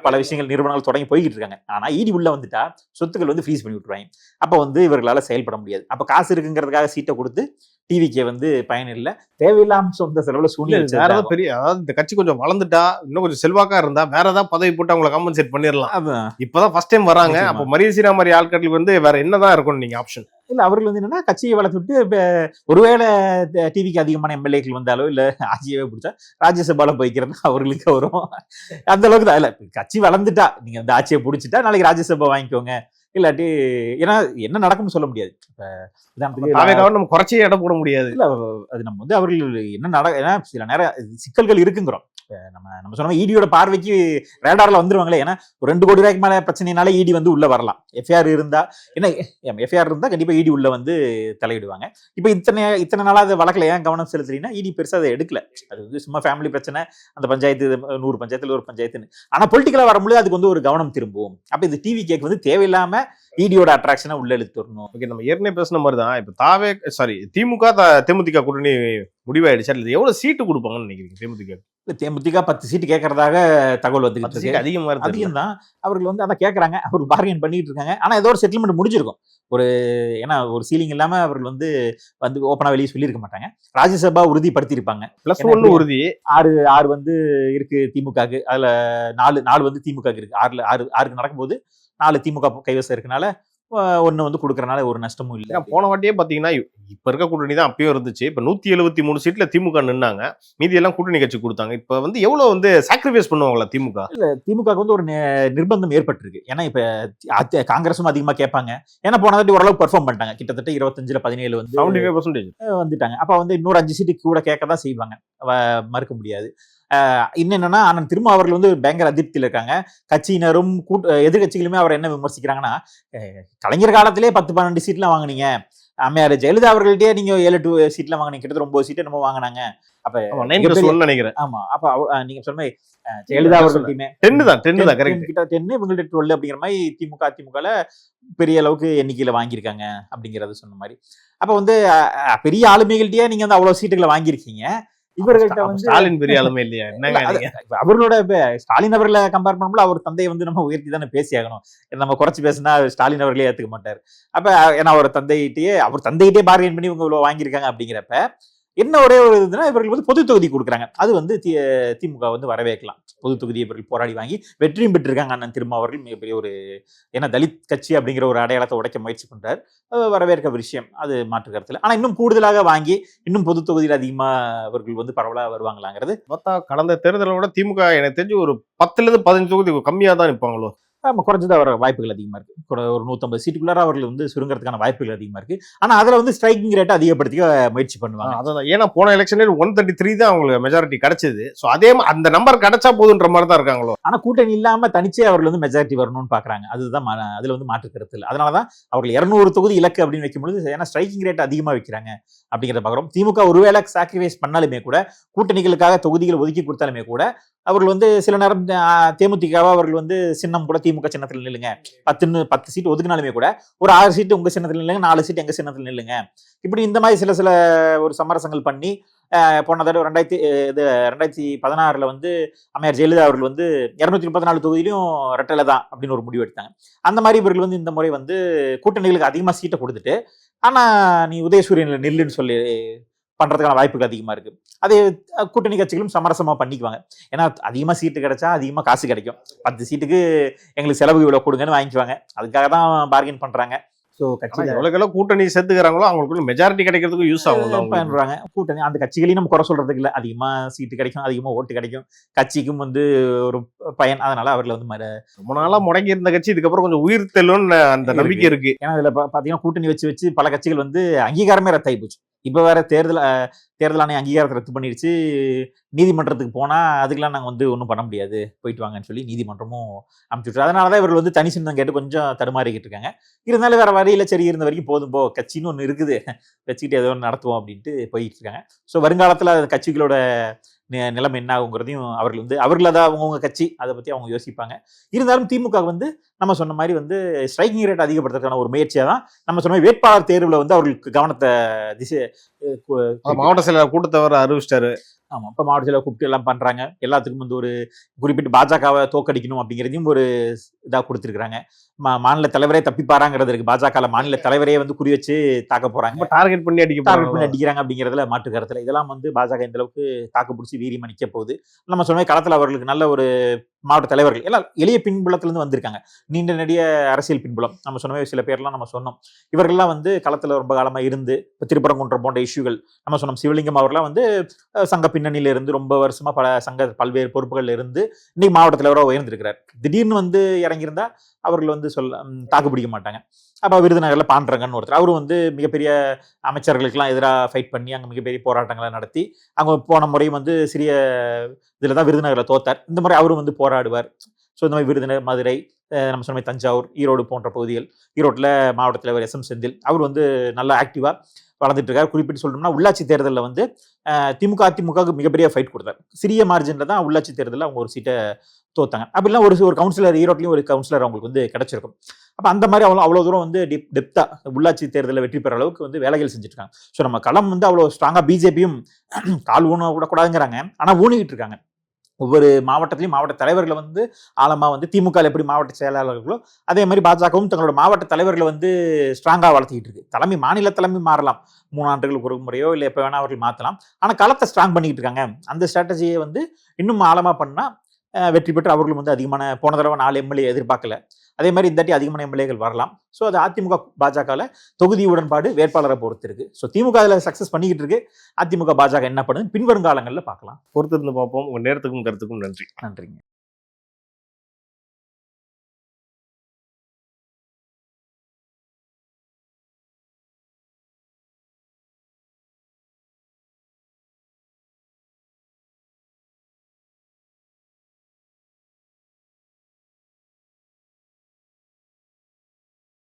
பல விஷயங்கள் நிறுவனங்கள் தொடங்கி போய்கிட்டு இருக்காங்க. ஆனா இடி உள்ள வந்துட்டா சொத்துக்கள் வந்து ஃப்ரீஸ் பண்ணி விட்டுருவாங்க. அப்ப வந்து இவர்களால செயல்பட முடியாது. அப்ப காசு இருக்குங்கிறதுக்காக சீட்டை கொடுத்து டிவிக்கே வந்து பயன் இல்லை. தேவையில்லாம சொந்த செலவுல சூழ்நிலை பெரிய, அதாவது இந்த கட்சி கொஞ்சம் வளர்ந்துட்டா, இன்னும் கொஞ்சம் செல்வாக்கா இருந்தா வேற ஏதாவது பதவி போட்டு அவங்களை காம்பன்சேட் பண்ணிடலாம். இப்பதான் ஃபர்ஸ்ட் டைம் வராங்க. அப்ப மரியசீனா மாதிரி ஆட்கள் வந்து வேற என்னதான் இருக்கும் நீங்க ஆப்ஷன்? இல்ல அவர்கள் வந்து என்னன்னா கட்சியை வளர்த்துட்டு ஒருவேளை டிவிக்கு அதிகமான எம்எல்ஏக்கள் வந்தாலோ இல்ல ஆட்சியவே பிடிச்சா ராஜ்யசபால போய்க்கிறது அவர்களுக்கு வரும். அந்த அளவுக்கு தான். இல்ல கட்சி வளர்ந்துட்டா நீங்க அந்த ஆட்சியை பிடிச்சிட்டா நாளைக்கு ராஜ்யசபா வாங்கிக்கோங்க, இல்லாட்டி ஏன்னா என்ன நடக்கும்னு சொல்ல முடியாது. நம்ம குறைச்சே இடம் போட முடியாது. இல்ல அது நம்ம வந்து அவர்கள் என்ன ஏன்னா சில நேரம் சிக்கல்கள் இருக்குங்கிறோம். நம்ம சொன்ன இடியோட பார்வைக்கு ரேடார்ல வந்துருவாங்களே. ஏன்னா ஒரு 2 கோடி ரூபாய்க்கு மேல பிரச்சனைனால இடி வந்து உள்ள வரலாம். எஃப்ஐஆர் இருந்தா என்ன, எஃப்ஐஆர் இருந்தா கண்டிப்பா இடி உள்ள வந்து தலையிடுவாங்க. இப்ப இத்தனை நாளா அது வழக்குல ஏன் கவனம் செலுத்துறீங்கன்னா இடி பெருசா அதை எடுக்கல. அது வந்து சும்மா ஃபேமிலி பிரச்சனை, அந்த பஞ்சாயத்து 100 பஞ்சாயத்துல ஒரு பஞ்சாயத்துன்னு. ஆனா பொலிட்டிக்கலா வரும்போது அதுக்கு வந்து ஒரு கவனம் திரும்பும். அப்ப இது டிவி கேக்கு வந்து தேவையில்லாம இடியோட அட்ராக்ஷனை உள்ள இழுத்து வரணும். ஓகே, நம்ம ஏற்கனவே பேசின மாதிரி தான் இப்ப திமுக தேமுதிக கூட்டணி முடிவாயிடுச்சு. அது எவ்வளவு சீட்டு கொடுப்பாங்கன்னு நினைக்கிறீங்க தேமுதிக? தேமுதிக 10 சீட்டு கேட்கறதாக தகவல் வந்து அதிகம் தான். அவர்கள் வந்து அதான் கேட்கறாங்க. அவர் பார்கெயின் பண்ணிட்டு இருக்காங்க. ஆனா ஏதோ ஒரு செட்டில்மெண்ட் முடிஞ்சிருக்கும். ஏன்னா ஒரு சீலிங் இல்லாம அவர்கள் வந்து ஓப்பனா வெளியே சொல்லியிருக்க மாட்டாங்க. ராஜ்யசபா உறுதிப்படுத்தி இருப்பாங்க. +1 உறுதி 6 வந்து இருக்கு திமுகக்கு. அதுல 4 வந்து திமுக இருக்கு. 6 நடக்கும்போது 4 திமுக கைவசம் இருக்கனால 1 வந்து கொடுக்கறனால ஒரு நஷ்டமும் இல்லை. போன வாட்டியே பாத்தீங்கன்னா இப்ப இருக்க கூட்டணி தான் அப்பயும் இருந்துச்சு. இப்ப 173 சீட்ல திமுக நின்னாங்க, மீதி எல்லாம் கூட்டணி கட்சி கொடுத்தாங்க. இப்ப வந்து எவ்வளவு வந்து சாக்ரிஃபைஸ் பண்ணுவாங்களா திமுக? இல்ல திமுக வந்து ஒரு நிர்பந்தம் ஏற்பட்டிருக்கு. ஏன்னா இப்ப காங்கிரஸும் அதிகமா கேட்பாங்க. ஏன்னா போன வாட்டி ஓரளவுக்கு பெர்ஃபார்ம் பண்ணிட்டாங்க. கிட்டத்தட்ட 25ல 17 வந்து 75% வந்துட்டாங்க. அப்ப வந்து இன்னொரு 5 சீட்டு கூட கேட்கதான் செய்வாங்க, மறுக்க முடியாது. என்னன்னா ஆனந்த் திரும்ப அவர்கள் வந்து பயங்கர அதிருப்தியில இருக்காங்க. கட்சியினரும் எதிர்கட்சிகளுமே அவர் என்ன விமர்சிக்கிறாங்கன்னா, கலைஞர் காலத்திலே 10-12 சீட்லாம் வாங்கினீங்க, அம்மையார் ஜெயலலிதா அவர்கள்ட்டே நீங்க 7-8 சீட்லாம் வாங்கினீங்க, கிட்டத்தட்ட 9 சீட்டு நம்ம வாங்கினாங்க. அப்ப நினைக்கிறேன். ஆமா, அப்ப நீங்க சொன்ன ஜெயலலிதா அவர்கள்ட்டையுமே 10 தான் கிட்ட 10 இவங்கள்ட்ட 12 அப்படிங்கிற மாதிரி அதிமுகல பெரிய அளவுக்கு எண்ணிக்கையில வாங்கியிருக்காங்க அப்படிங்கறது சொன்ன மாதிரி. அப்ப வந்து பெரிய ஆளுமைகள்ட்டயே நீங்க வந்து அவ்வளவு சீட்டுகளை வாங்கியிருக்கீங்க. இவர்கள்ட்ட வந்து ஸ்டாலின் பெரிய ஆளுமே இல்லையா? அவர்களோட ஸ்டாலின் அவர்களை கம்பேர் பண்ணும்போது அவர் தந்தையை வந்து நம்ம உயர்த்தி தானே பேசி ஆகணும். நம்ம குறைச்சு பேசினா ஸ்டாலின் அவர்களே ஏத்துக்க மாட்டார். அப்ப ஏன்னா அவர் தந்தையிட்டே பார்கெயின் பண்ணி இவங்க இவ்வளவு வாங்கியிருக்காங்க. அப்படிங்கிறப்ப என்ன ஒரே ஒரு இதுனா இவர்கள் வந்து பொது தொகுதி கொடுக்குறாங்க. அது வந்து திமுக வந்து வரவேற்கலாம். பொது தொகுதியை இவர்கள் போராடி வாங்கி வெற்றியும் பெற்றிருக்காங்க. அண்ணன் திரும்ப அவர்கள் மிகப்பெரிய ஒரு ஏன்னா தலித் கட்சி அப்படிங்கிற ஒரு அடையாளத்தை உடைக்க முயற்சி பண்றார். வரவேற்க விஷயம், அது மாற்று கருத்துல. ஆனா இன்னும் கூடுதலாக வாங்கி இன்னும் பொது தொகுதியில் அதிகமா அவர்கள் வந்து பரவலா வருவாங்களாங்கிறது பார்த்தா கடந்த தேர்தலோட திமுக எனக்கு தெரிஞ்சு ஒரு 10ல இருந்து 15 தொகுதி கம்மியா தான் நிற்பாங்களோ. குறைஞ்சதா வர வாய்ப்புகள் அதிகமா இருக்கு. ஒரு 150 சீட்டுக்குள்ளார அவர்கள் வந்து சுருங்கிறதுக்கான வாய்ப்புகள் அதிகமா இருக்கு. ஆனா அதுல வந்து ஸ்ட்ரைக்கிங் ரேட்டை அதிகப்படுத்திக்க முயற்சி பண்ணுவாங்க. அதான் ஏன்னா போன எலெக்ஷனில் 133 தான் அவங்களுக்கு மெஜாரிட்டி கிடைச்சது. ஸோ அதே அந்த நம்பர் கிடைச்சா போதுன்ற மாதிரி தான் இருக்காங்களோ. ஆனா கூட்டணி இல்லாம தனிச்சே அவர்கள் வந்து மெஜாரிட்டி வரணும்னு பாக்குறாங்க. அதுதான் அதுல வந்து மாற்று கருத்து இல்லை. அதனாலதான் அவர்கள் 200 தொகுதி இலக்கு அப்படின்னு வைக்கும்போது ஏன்னா ஸ்ட்ரைக்கிங் ரேட் அதிகமா வைக்கிறாங்க அப்படிங்கிறத பாக்குறோம். திமுக ஒருவேளை சாக்ரிஃபைஸ் பண்ணாலுமே கூட, கூட்டணிகளுக்காக தொகுதிகள் ஒதுக்கி கொடுத்தாலுமே கூட, அவர்கள் வந்து சில நேரம் தேமுதிகவா அவர்கள் வந்து சின்னம் கூட திமுக சின்னத்தில் நில்லுங்க, 10 சீட் ஒதுக்கினாலுமே கூட ஒரு 6 சீட்டு உங்க சின்னத்தில் நில்லுங்க, 4 சீட் எங்க சின்னத்தில் நில்லுங்க, இப்படி இந்த மாதிரி சில ஒரு சமரசங்கள் பண்ணி போன தடவை 2016 வந்து அம்மையார் ஜெயலலிதா அவர்கள் வந்து 234 தொகுதியிலும் ரெட்டலை தான் அப்படின்னு ஒரு முடிவு எடுத்தாங்க. அந்த மாதிரி இவர்கள் வந்து இந்த முறை வந்து கூட்டணிகளுக்கு அதிகமா சீட்டை கொடுத்துட்டு, ஆனா நீ உதயசூரியன்ல நில்லுன்னு சொல்லி பண்றதுக்கான வாய்ப்புகள் அதிகமா இருக்கு. அதே கூட்டணி கட்சிகளும் சமரசமா பண்ணிக்குவாங்க. ஏன்னா அதிகமா சீட்டு கிடைச்சா அதிகமா காசு கிடைக்கும். 10 சீட்டுக்கு எங்களுக்கு செலவு இவ்வளவு கொடுங்கன்னு வாங்கிக்குவாங்க. அதுக்காக தான் பார்கெயின் பண்றாங்க. ஸோ கட்சி எவ்வளோ கூட்டணி சேர்த்துக்கிறாங்களோ அவங்களுக்கு மெஜாரிட்டி கிடைக்கிறதுக்கு யூஸ் ஆகும் பண்றாங்க. கூட்டணி அந்த கட்சிகளையும் நம்ம குறை சொல்றதுக்கு இல்லை. அதிகமா சீட்டு கிடைக்கும், அதிகமா ஓட்டு கிடைக்கும், கட்சிக்கும் வந்து ஒரு பயன். அதனால அவர்கள் வந்து ரொம்ப நாளா முடங்கி இருந்த கட்சி இதுக்கப்புறம் கொஞ்சம் உயிர் தெல்லும்னு அந்த நம்பிக்கை இருக்கு. ஏன்னா இதுல பாத்தீங்கன்னா கூட்டணி வச்சு பல கட்சிகள் வந்து அங்கீகாரமே ரத்தாகி போச்சு. இப்ப வேற தேர்தல் ஆணைய அங்கீகாரத்தை ரத்து பண்ணிடுச்சு. நீதிமன்றத்துக்கு போனா அதுக்கெல்லாம் நாங்க வந்து ஒன்றும் பண்ண முடியாது, போயிட்டு வாங்கன்னு சொல்லி நீதிமன்றமும் அனுப்பிச்சுட்டு, அதனாலதான் இவர்கள் வந்து தனி சின்னம் கேட்டு கொஞ்சம் தடுமாறிக்கிட்டு இருக்காங்க. இருந்தாலும் வேற வழியில சரி இருந்த வரைக்கும் போதும் போ, கட்சின்னு ஒன்று இருக்குது, வச்சுக்கிட்டு ஏதோ ஒன்று நடத்துவோம் அப்படின்ட்டு போயிட்டு இருக்காங்க. ஸோ வருங்காலத்துல கட்சிகளோட நிலைமை என்ன ஆகுங்கிறதையும் அவர்கள் அதை அவங்கவுங்க கட்சி அதை பத்தி அவங்க யோசிப்பாங்க. இருந்தாலும் திமுக வந்து நம்ம சொன்ன மாதிரி வந்து ஸ்ட்ரைக்கிங் ரேட் அதிகப்படுத்துறதுக்கான ஒரு முயற்சியா தான் நம்ம சொன்ன மாதிரி வேட்பாளர் தேர்வுல வந்து அவர்களுக்கு கவனத்தை மாவட்ட செயலர் கூட்டத்தவரை அறிவிச்சிட்டாரு. ஆமா, இப்ப மாவட்ட செயலர் கூப்பிட்டு எல்லாம் பண்றாங்க. எல்லாத்துக்கும் வந்து ஒரு குறிப்பிட்டு பாஜகவை தோக்கடிக்கணும் அப்படிங்கிறதையும் ஒரு இதா கொடுத்துருக்காங்க. மாநில தலைவரே தப்பிப்பாராங்கிறது இருக்கு. பாஜக மாநில தலைவரே வந்து குறி வச்சு தாக்க போறாங்க, டார்கெட் பண்ணி அடிக்கிறாங்க அப்படிங்கிறதுல மாற்று கருத்துல. இதெல்லாம் வந்து பாஜக இந்த அளவுக்கு தாக்கு பிடிச்சி வீரியமா நிக்க போகுது. நம்ம சொன்ன களத்துல அவர்களுக்கு நல்ல ஒரு மாவட்ட தலைவர்கள் எல்லாம் எளிய பின்புலத்துல இருந்து வந்திருக்காங்க. நீண்ட நெடிய அரசியல் பின்புலம். நம்ம சொன்ன சில பேர்லாம் நம்ம சொன்னோம். இவர்கள்லாம் வந்து களத்துல ரொம்ப காலமா இருந்து திருப்பரங்குன்றம் போன்ற இஷ்யூகள் நம்ம சொன்னோம். சிவலிங்கம் அவர்லாம் வந்து சங்க பின்னணியில இருந்து ரொம்ப வருஷமா பல்வேறு பொறுப்புகள்ல இருந்து இன்னைக்கு மாவட்ட தலைவராக உயர்ந்திருக்கிறார். திடீர்னு வந்து இறங்கியிருந்தா அவர்கள் வந்து தாக்கு பிடிக்க மாட்டாங்க. அப்ப விருதுநகர்ல பாண்டரங்கன்னு ஒருத்தர், அவரும் வந்து மிகப்பெரிய அமைச்சர்களுக்கெல்லாம் எதிராக ஃபைட் பண்ணி அங்க மிகப்பெரிய போராட்டங்களை நடத்தி அங்க போன முறையும் வந்து சிறிய இதுலதான் விருதுநகர்ல தோத்தார். இந்த முறை அவரும் வந்து போராடுவார். ஸோ இந்த மாதிரி விருதுநகர், மதுரை, நம்ம சொன்ன தஞ்சாவூர், ஈரோடு போன்ற பகுதிகள், ஈரோட்டில் மாவட்ட தலைவர் SM செந்தில் அவர் வந்து நல்லா ஆக்டிவா வளர்ந்துட்டு இருக்காரு. குறிப்பிட்டு சொல்லணும்னா உள்ளாட்சி தேர்தலில் வந்து திமுக அதிமுகவுக்கு மிகப்பெரிய ஃபைட் கொடுத்தார். சிறிய மார்ஜின்ல தான் உள்ளாட்சி தேர்தலில் அவங்க ஒரு சீட்டை தோத்தாங்க. அப்படிலாம் ஒரு கவுன்சிலர், ஈரோட்லையும் ஒரு கவுன்சிலர் அவங்களுக்கு வந்து கிடைச்சிருக்கும். அப்ப அந்த மாதிரி அவ்வளவு தூரம் வந்து டெப்தா உள்ளாட்சி தேர்தலில் வெற்றி பெற அளவுக்கு வந்து வேலைகள் செஞ்சுட்டு இருக்காங்க. ஸோ நம்ம களம் வந்து அவ்வளவு ஸ்ட்ராங்கா பிஜேபியும் கால் ஊன கூடாதுங்கிறாங்க. ஆனா ஊனிக்கிட்டு இருக்காங்க. ஒவ்வொரு மாவட்டத்திலையும் மாவட்ட தலைவர்களை வந்து ஆழமா வந்து திமுக எப்படி மாவட்ட செயலாளர்களோ அதே மாதிரி பாஜகவும் தங்களோட மாவட்ட தலைவர்களை வந்து ஸ்ட்ராங்கா வளர்த்திக்கிட்டு இருக்கு. மாநில தலைமை மாறலாம், 3 ஆண்டுகளுக்கு ஒரு முறையோ இல்லை எப்ப வேணா அவர்கள் மாற்றலாம். ஆனா களத்தை ஸ்ட்ராங் பண்ணிக்கிட்டு இருக்காங்க. அந்த ஸ்ட்ராட்டஜியை வந்து இன்னும் ஆழமா பண்ணா வெற்றி பெற்று அவர்களும் வந்து அதிகமான, போன தடவை 4 எம்எல்ஏ எதிர்பார்க்கல, அதே மாதிரி இந்த தாட்டி அதிகமான எம்எல்ஏகள் வரலாம். ஸோ அது அதிமுக பாஜகவில் தொகுதி உடன்பாடு வேட்பாளரை பொறுத்து இருக்கு. ஸோ திமுக அதில் சக்சஸ் பண்ணிக்கிட்டு இருக்கு. அதிமுக பாஜக என்ன பண்ணுது பின்வரும் காலங்களில் பார்க்கலாம். பொறுத்திருந்து பார்ப்போம். உங்க நேரத்துக்கும் கருத்துக்கும் நன்றி. நன்றிங்க.